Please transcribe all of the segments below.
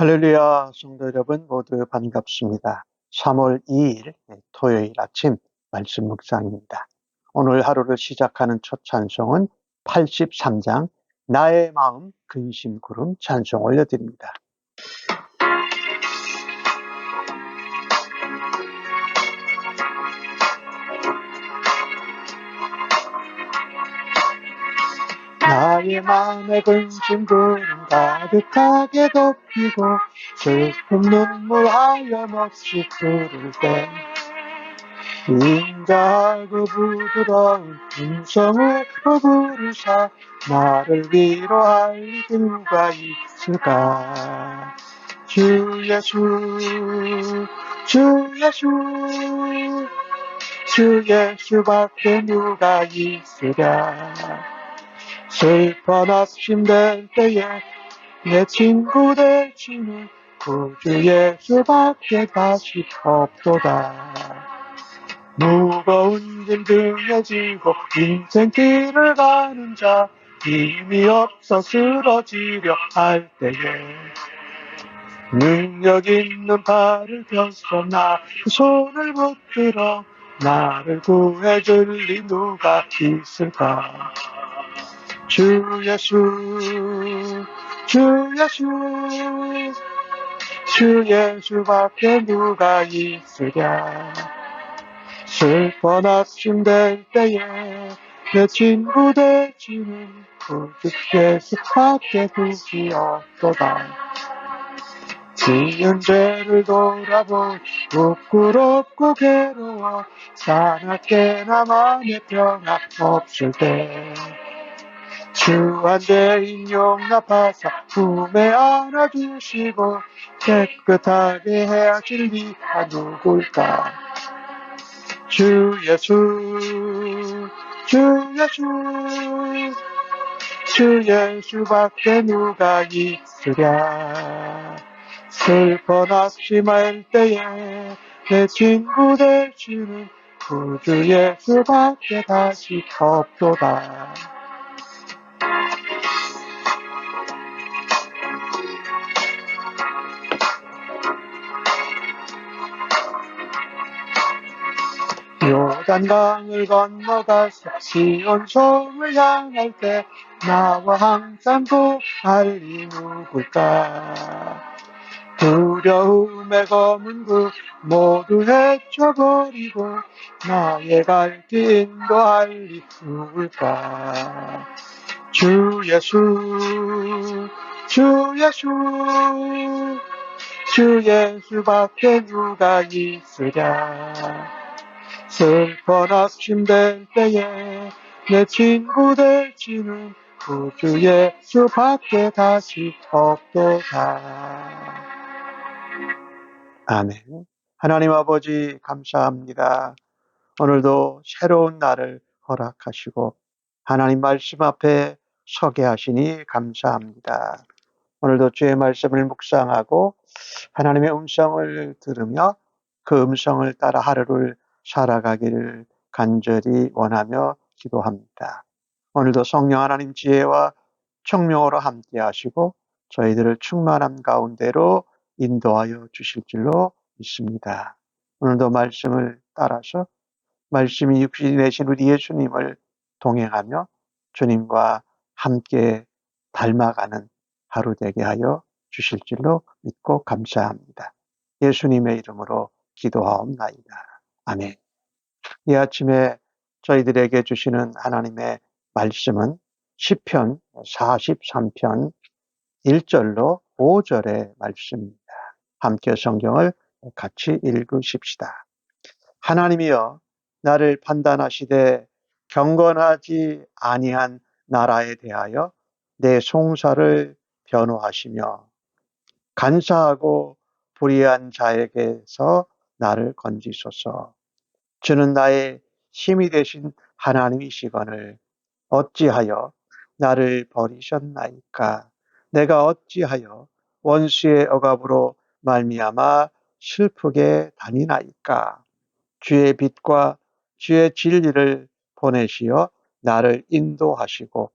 할렐루야, 성도 여러분 모두 반갑습니다. 3월 2일 토요일 아침 말씀 묵상입니다. 오늘 하루를 시작하는 첫 찬송은 83장 나의 마음 근심 구름 찬송 올려드립니다. 나의 마음의 근심 구름 가득하게 덮이고 슬픈 눈물 하염없이 흐를 때 인자하고 부드러운 음성으로 부르사 나를 위로할 이 누가 있을까. 주 예수 주 예수 주 예수밖에 누가 있으랴. 슬퍼 낙심될 때에 내 친구 되시는 구주 예수밖에 다시 없도다. 무거운 짐 등에 지고 인생길을 가는 자 힘이 없어 쓰러지려 할 때에 능력 있는 팔을 펴서 나 손을 붙들어 나를 구해줄 리 누가 있을까. 주 예수 주 예수 주 예수밖에 누가 있으랴. 슬퍼 낙심될 때에 내 친구 되시는 구주 예수밖에 둘이 없도다. 지은 죄를 돌아보니 부끄럽고 괴로워 사납게나 마음의 평화 없을 때 주한대인 용납하사 품에 안아주시고 깨끗하게 해하실 리가 누굴까. 주 예수 주 예수 주 예수밖에 누가 있으랴. 슬퍼 낙심할 때에 내 친구 되시는 구주 예수밖에 다시 없도다. 요단강을 건너가서 시온성을 향할 때 나와 항상 구할 이 누굴까. 두려움의 검은 그 모두 헤쳐버리고 나의 갈 길 인도할 이 누굴까. 주 예수 주 예수 주 예수밖에 누가 있으랴. 슬퍼 낙심될 때에 내 친구 되시는 구주 예수밖에 다시 없도다. 아멘. 하나님 아버지 감사합니다. 오늘도 새로운 날을 허락하시고 하나님 말씀 앞에 서게 하시니 감사합니다. 오늘도 주의 말씀을 묵상하고 하나님의 음성을 들으며 그 음성을 따라 하루를 살아가기를 간절히 원하며 기도합니다. 오늘도 성령 하나님 지혜와 청명으로 함께 하시고 저희들을 충만한 가운데로 인도하여 주실 줄로 믿습니다. 오늘도 말씀을 따라서 말씀이 육신이 되신 우리 예수님을 동행하며 주님과 함께 닮아가는 하루 되게 하여 주실 줄로 믿고 감사합니다. 예수님의 이름으로 기도하옵나이다. 아멘. 이 아침에 저희들에게 주시는 하나님의 말씀은 시편 43편 1절로 5절의 말씀입니다. 함께 성경을 같이 읽으십시다. 하나님이여 나를 판단하시되 경건하지 아니한 나라에 대하여 내 송사를 변호하시며 간사하고 불의한 자에게서 나를 건지소서. 주는 나의 힘이 되신 하나님이시거늘 어찌하여 나를 버리셨나이까. 내가 어찌하여 원수의 억압으로 말미암아 슬프게 다니나이까. 주의 빛과 주의 진리를 보내시어 나를 인도하시고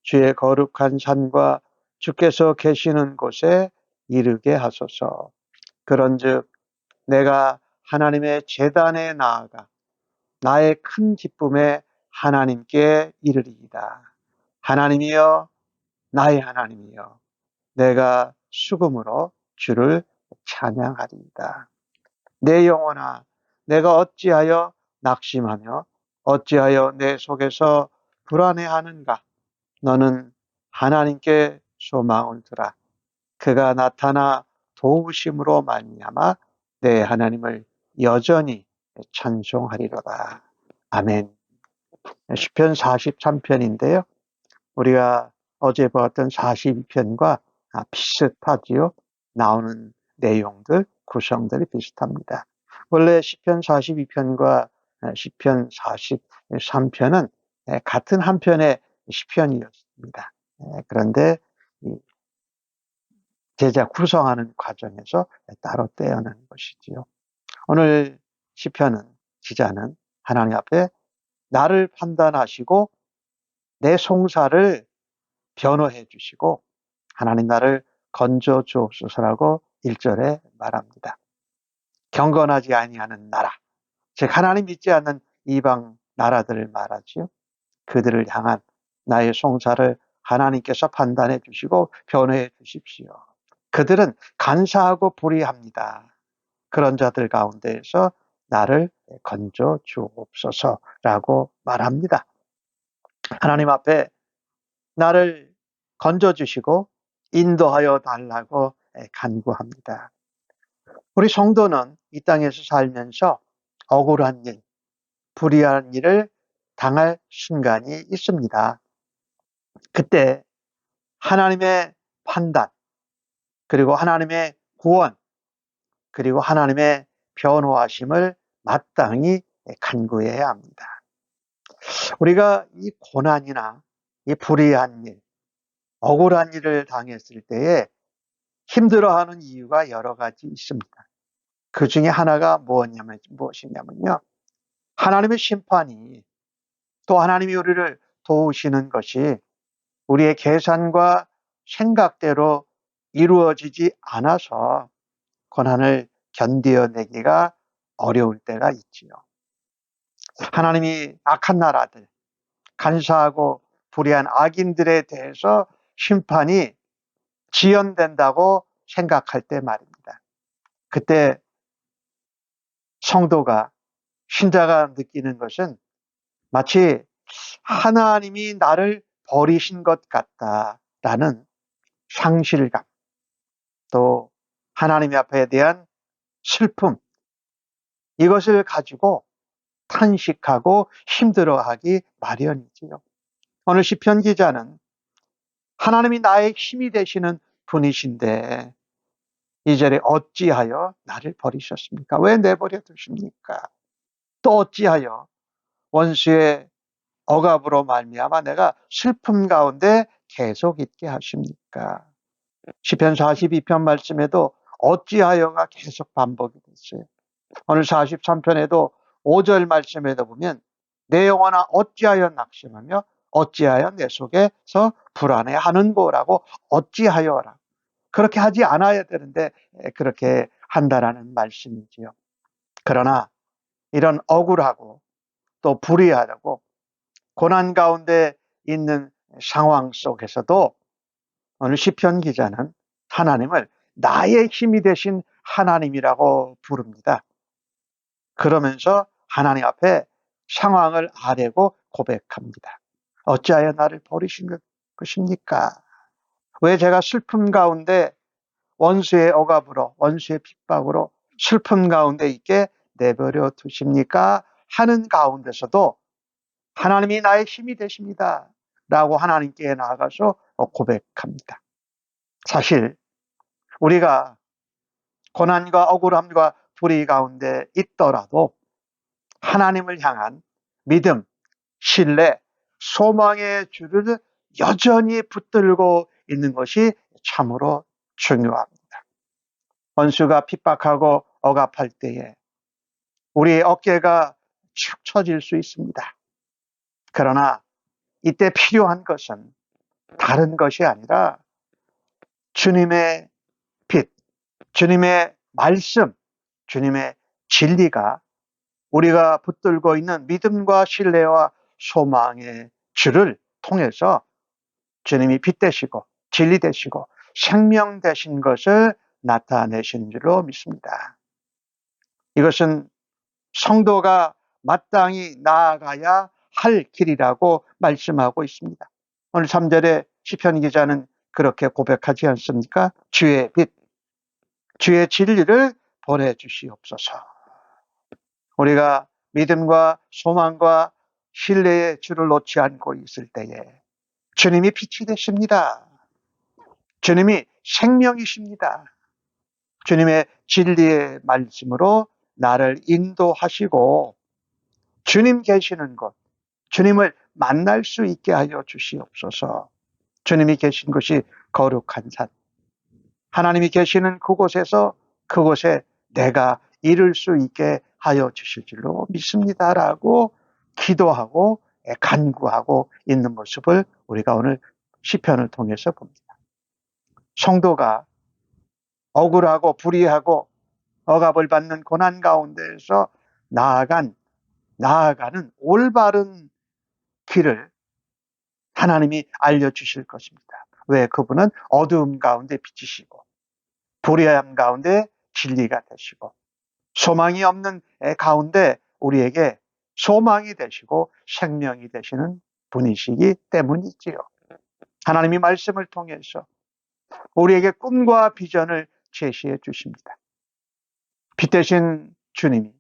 주의 거룩한 산과 주께서 계시는 곳에 이르게 하소서. 그런즉 내가 하나님의 제단에 나아가 나의 큰 기쁨에 하나님께 이르리이다. 하나님이여, 나의 하나님이여, 내가 수금으로 주를 찬양하리이다. 내 영혼아, 내가 어찌하여 낙심하며 어찌하여 내 속에서 불안해하는가? 너는 하나님께 소망을 두라. 그가 나타나 도우심으로 말미암아 내 하나님을 여전히 찬송하리로다. 아멘. 시편 43편인데요. 우리가 어제 보았던 42편과 비슷하지요. 나오는 내용들, 구성들이 비슷합니다. 원래 시편 42편과 시편 43편은 같은 한 편의 시편이었습니다. 그런데 제작 구성하는 과정에서 따로 떼어낸 것이지요. 오늘 시편은 기자는 하나님 앞에 나를 판단하시고 내 송사를 변호해 주시고 하나님 나를 건져 주옵소서라고 1절에 말합니다. 경건하지 아니하는 나라, 즉 하나님 믿지 않는 이방 나라들을 말하지요. 그들을 향한 나의 송사를 하나님께서 판단해 주시고 변호해 주십시오. 그들은 간사하고 불의합니다. 그런 자들 가운데에서 나를 건져 주옵소서라고 말합니다. 하나님 앞에 나를 건져 주시고 인도하여 달라고 간구합니다. 우리 성도는 이 땅에서 살면서 억울한 일, 불의한 일을 당할 순간이 있습니다. 그때 하나님의 판단, 그리고 하나님의 구원, 그리고 하나님의 변호하심을 마땅히 간구해야 합니다. 우리가 이 고난이나 이 불의한 일, 억울한 일을 당했을 때에 힘들어하는 이유가 여러 가지 있습니다. 그 중에 하나가 무엇이냐면요. 하나님의 심판이, 또 하나님이 우리를 도우시는 것이 우리의 계산과 생각대로 이루어지지 않아서 고난을 견뎌내기가 어려울 때가 있지요. 하나님이 악한 나라들, 간사하고 불의한 악인들에 대해서 심판이 지연된다고 생각할 때 말입니다. 그때 성도가, 신자가 느끼는 것은 마치 하나님이 나를 버리신 것 같다라는 상실감, 또 하나님 앞에 대한 슬픔, 이것을 가지고 탄식하고 힘들어하기 마련이지요. 오늘 시편 기자는 하나님이 나의 힘이 되시는 분이신데 이 절에 어찌하여 나를 버리셨습니까? 왜 내버려 두십니까? 또 어찌하여 원수의 억압으로 말미암아 내가 슬픔 가운데 계속 있게 하십니까? 시편 42편 말씀에도 어찌하여가 계속 반복이 됐어요. 오늘 43편에도 5절 말씀에도 보면 내 영혼아 어찌하여 낙심하며 어찌하여 내 속에서 불안해하는고라고 어찌하여라. 그렇게 하지 않아야 되는데 그렇게 한다라는 말씀이지요. 그러나 이런 억울하고 또 불의하고 고난 가운데 있는 상황 속에서도 오늘 시편 기자는 하나님을 나의 힘이 되신 하나님이라고 부릅니다. 그러면서 하나님 앞에 상황을 아뢰고 고백합니다. 어찌하여 나를 버리신 것입니까? 왜 제가 슬픔 가운데 원수의 억압으로, 원수의 핍박으로 슬픔 가운데 있게 내버려 두십니까? 하는 가운데서도 하나님이 나의 힘이 되십니다. 라고 하나님께 나아가서 고백합니다. 사실 우리가 고난과 억울함과 불의 가운데 있더라도 하나님을 향한 믿음, 신뢰, 소망의 줄을 여전히 붙들고 있는 것이 참으로 중요합니다. 원수가 핍박하고 억압할 때에 우리의 어깨가 축 처질 수 있습니다. 그러나 이때 필요한 것은 다른 것이 아니라 주님의 빛, 주님의 말씀, 주님의 진리가 우리가 붙들고 있는 믿음과 신뢰와 소망의 줄을 통해서 주님이 빛 되시고 진리 되시고 생명 되신 것을 나타내신 줄로 믿습니다. 이것은 성도가 마땅히 나아가야 할 길이라고 말씀하고 있습니다. 오늘 3절에 시편 기자는 그렇게 고백하지 않습니까? 주의 빛, 주의 진리를 보내주시옵소서. 우리가 믿음과 소망과 신뢰의 줄을 놓지 않고 있을 때에 주님이 빛이 되십니다. 주님이 생명이십니다. 주님의 진리의 말씀으로 나를 인도하시고 주님 계시는 곳, 주님을 만날 수 있게 하여 주시옵소서. 주님이 계신 곳이 거룩한 산, 하나님이 계시는 그곳에서 그곳에 내가 이룰 수 있게 하여 주실 줄로 믿습니다라고 기도하고 간구하고 있는 모습을 우리가 오늘 시편을 통해서 봅니다. 성도가 억울하고 불의하고 억압을 받는 고난 가운데에서 나아가는 올바른 길을 하나님이 알려주실 것입니다. 왜? 그분은 어두움 가운데 빛이시고 불의함 가운데 진리가 되시고 소망이 없는 가운데 우리에게 소망이 되시고 생명이 되시는 분이시기 때문이지요. 하나님이 말씀을 통해서 우리에게 꿈과 비전을 제시해 주십니다. 빛 되신 주님이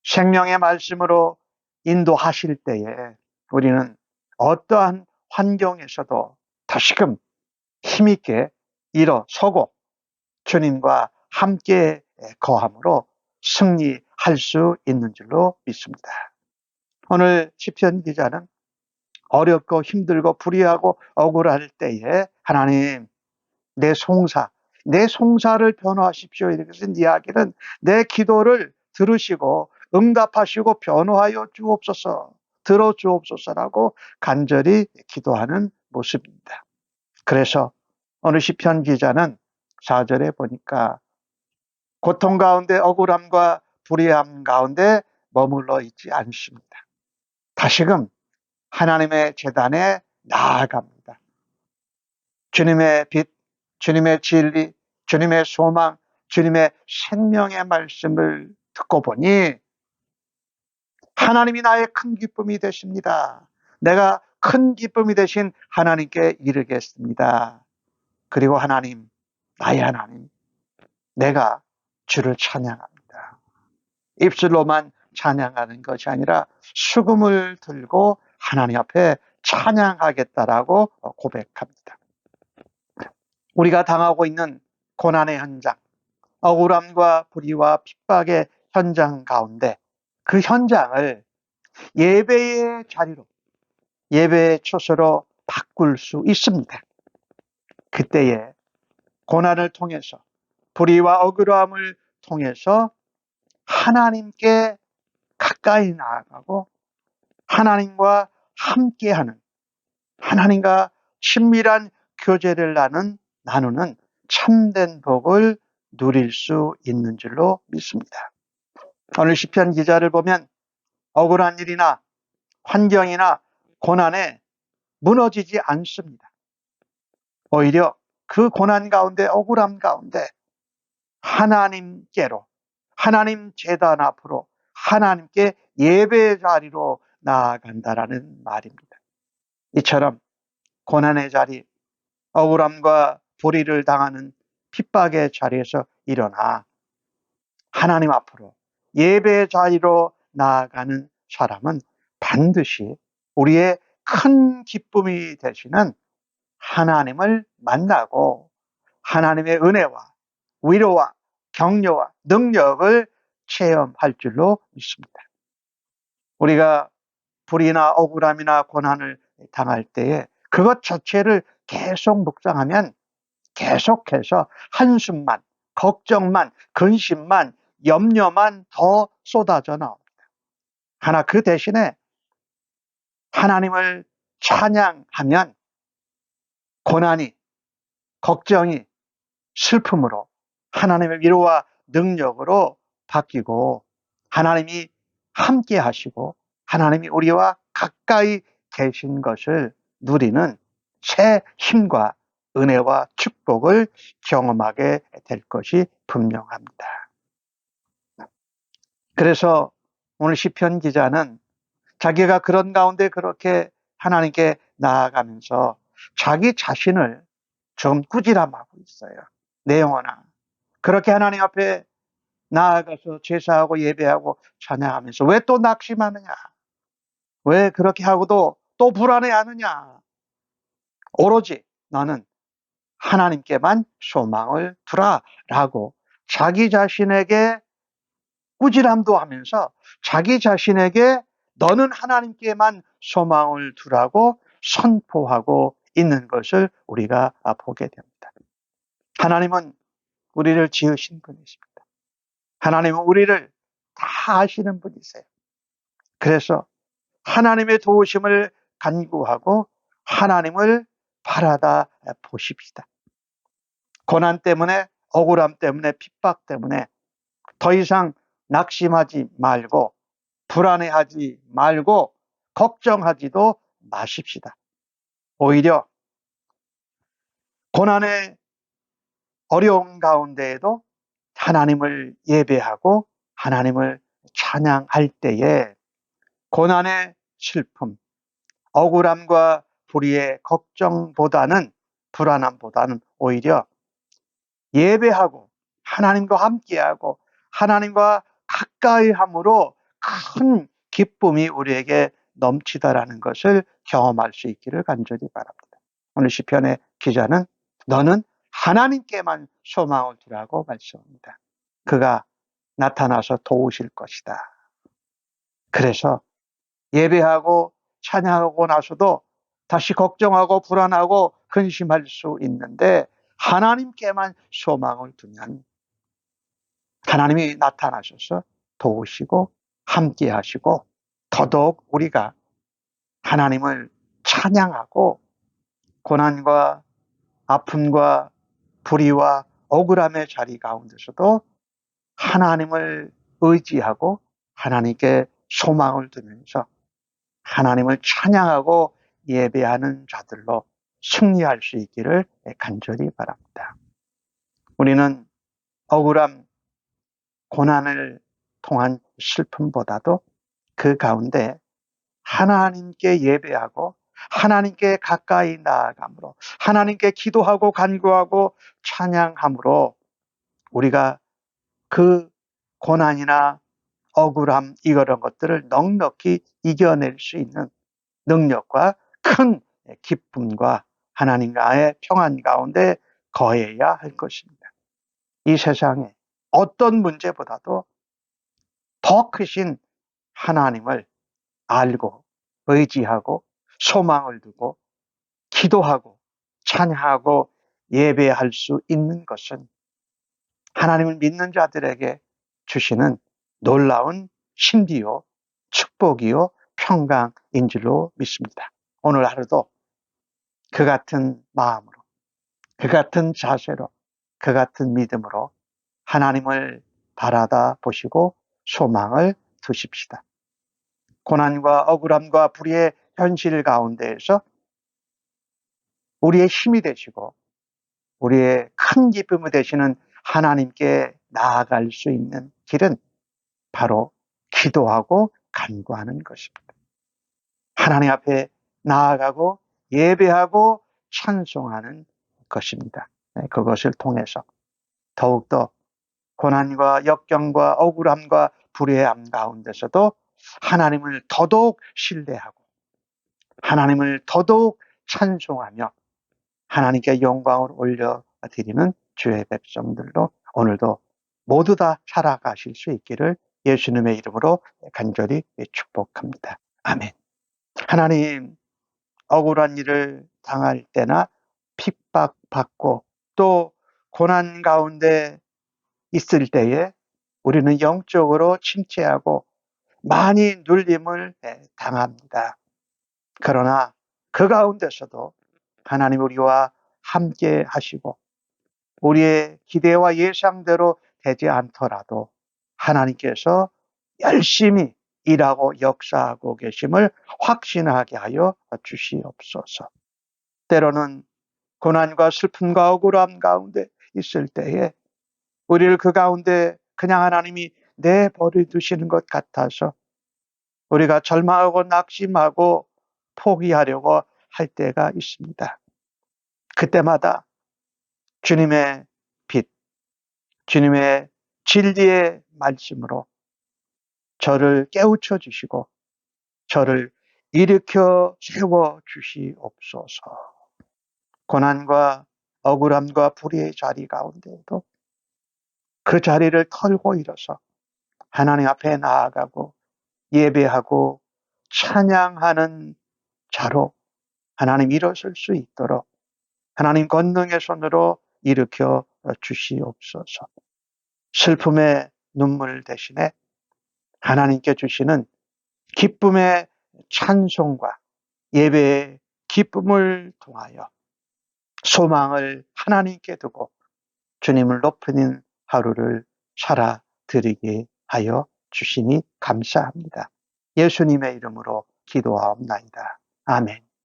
생명의 말씀으로 인도하실 때에 우리는 어떠한 환경에서도 다시금 힘있게 일어서고 주님과 함께 거함으로 승리할 수 있는 줄로 믿습니다. 오늘 시편 기자는 어렵고 힘들고 불의하고 억울할 때에 하나님 내 송사를 변호하십시오. 이것은 이야기는 내 기도를 들으시고 응답하시고 변호하여 주옵소서, 들어주옵소서라고 간절히 기도하는 모습입니다. 그래서 오늘 시편 기자는 4절에 보니까 고통 가운데 억울함과 불의함 가운데 머물러 있지 않습니다. 다시금 하나님의 제단에 나아갑니다. 주님의 빛, 주님의 진리, 주님의 소망, 주님의 생명의 말씀을 듣고 보니 하나님이 나의 큰 기쁨이 되십니다. 내가 큰 기쁨이 되신 하나님께 이르겠습니다. 그리고 하나님, 나의 하나님, 내가 주를 찬양합니다. 입술로만 찬양하는 것이 아니라 수금을 들고 하나님 앞에 찬양하겠다라고 고백합니다. 우리가 당하고 있는 고난의 현장, 억울함과 불의와 핍박의 현장 가운데 그 현장을 예배의 자리로, 예배의 초소로 바꿀 수 있습니다. 그때에 고난을 통해서, 불의와 억울함을 통해서 하나님께 가까이 나아가고 하나님과 함께하는, 하나님과 친밀한 교제를 나누는 참된 복을 누릴 수 있는 줄로 믿습니다. 오늘 시편 기자를 보면 억울한 일이나 환경이나 고난에 무너지지 않습니다. 오히려 그 고난 가운데, 억울함 가운데 하나님께로, 하나님 제단 앞으로 하나님께 예배의 자리로 나아간다라는 말입니다. 이처럼 고난의 자리, 억울함과 불의를 당하는 핍박의 자리에서 일어나 하나님 앞으로 예배의 자리로 나아가는 사람은 반드시 우리의 큰 기쁨이 되시는 하나님을 만나고 하나님의 은혜와 위로와 격려와 능력을 체험할 줄로 믿습니다. 우리가 불의나 억울함이나 고난을 당할 때에 그것 자체를 계속 묵상하면 계속해서 한숨만, 걱정만, 근심만, 염려만 더 쏟아져 나옵니다. 하나 그 대신에 하나님을 찬양하면 고난이, 걱정이, 슬픔으로 하나님의 위로와 능력으로 바뀌고 하나님이 함께 하시고 하나님이 우리와 가까이 계신 것을 누리는 새 힘과 은혜와 축복을 경험하게 될 것이 분명합니다. 그래서 오늘 시편 기자는 자기가 그런 가운데 그렇게 하나님께 나아가면서 자기 자신을 좀 꾸지람하고 있어요. 내 영혼아, 그렇게 하나님 앞에 나아가서 제사하고 예배하고 찬양하면서 왜 또 낙심하느냐? 왜 그렇게 하고도 또 불안해하느냐? 오로지 너는 하나님께만 소망을 두라라고 자기 자신에게 꾸지람도 하면서 자기 자신에게 너는 하나님께만 소망을 두라고 선포하고 있는 것을 우리가 보게 됩니다. 하나님은 우리를 지으신 분이십니다. 하나님은 우리를 다 아시는 분이세요. 그래서 하나님의 도우심을 간구하고 하나님을 바라다 보십시다. 고난 때문에, 억울함 때문에, 핍박 때문에 더 이상 낙심하지 말고 불안해하지 말고 걱정하지도 마십시다. 오히려 고난의 어려움 가운데에도 하나님을 예배하고 하나님을 찬양할 때에 고난의 슬픔, 억울함과 불의의 걱정보다는 불안함보다는 오히려 예배하고 하나님과 함께하고 하나님과 가까이 함으로 큰 기쁨이 우리에게 넘치다라는 것을 경험할 수 있기를 간절히 바랍니다. 오늘 시편의 기자는 너는 하나님께만 소망을 두라고 말씀합니다. 그가 나타나서 도우실 것이다. 그래서 예배하고 찬양하고 나서도 다시 걱정하고 불안하고 근심할 수 있는데 하나님께만 소망을 두면 하나님이 나타나셔서 도우시고 함께 하시고 더더욱 우리가 하나님을 찬양하고 고난과 아픔과 불의와 억울함의 자리 가운데서도 하나님을 의지하고 하나님께 소망을 두면서 하나님을 찬양하고 예배하는 자들로 승리할 수 있기를 간절히 바랍니다. 우리는 억울함, 고난을 통한 슬픔보다도 그 가운데 하나님께 예배하고 하나님께 가까이 나아감으로 하나님께 기도하고 간구하고 찬양함으로 우리가 그 고난이나 억울함 이런 것들을 넉넉히 이겨낼 수 있는 능력과 큰 기쁨과 하나님과의 평안 가운데 거해야 할 것입니다. 이 세상에 어떤 문제보다도 더 크신 하나님을 알고 의지하고 소망을 두고 기도하고 찬양하고 예배할 수 있는 것은 하나님을 믿는 자들에게 주시는 놀라운 신비요 축복이요 평강인 줄로 믿습니다. 오늘 하루도 그 같은 마음으로 그 같은 자세로 그 같은 믿음으로 하나님을 바라다 보시고 소망을 두십시다. 고난과 억울함과 불의의 현실 가운데에서 우리의 힘이 되시고 우리의 큰 기쁨이 되시는 하나님께 나아갈 수 있는 길은 바로 기도하고 간구하는 것입니다. 하나님 앞에 나아가고 예배하고 찬송하는 것입니다. 그것을 통해서 더욱더 고난과 역경과 억울함과 불의함 가운데서도 하나님을 더더욱 신뢰하고 하나님을 더더욱 찬송하며 하나님께 영광을 올려드리는 주의 백성들로 오늘도 모두 다 살아가실 수 있기를 예수님의 이름으로 간절히 축복합니다. 아멘. 하나님, 억울한 일을 당할 때나 핍박받고 또 고난 가운데 있을 때에 우리는 영적으로 침체하고 많이 눌림을 당합니다. 그러나 그 가운데서도 하나님 우리와 함께 하시고 우리의 기대와 예상대로 되지 않더라도 하나님께서 열심히 일하고 역사하고 계심을 확신하게 하여 주시옵소서. 때로는 고난과 슬픔과 억울함 가운데 있을 때에 우리를 그 가운데 그냥 하나님이 내버려 두시는 것 같아서 우리가 절망하고 낙심하고 포기하려고 할 때가 있습니다. 그때마다 주님의 빛, 주님의 진리의 말씀으로 저를 깨우쳐 주시고 저를 일으켜 세워 주시옵소서. 고난과 억울함과 불의의 자리 가운데에도 그 자리를 털고 일어서 하나님 앞에 나아가고 예배하고 찬양하는 자로 하나님 일어설 수 있도록 하나님 권능의 손으로 일으켜 주시옵소서. 슬픔의 눈물 대신에 하나님께 주시는 기쁨의 찬송과 예배의 기쁨을 통하여 소망을 하나님께 두고 주님을 높이는 하루를 살아드리게 하여 주시니 감사합니다. 예수님의 이름으로 기도하옵나이다. 아멘.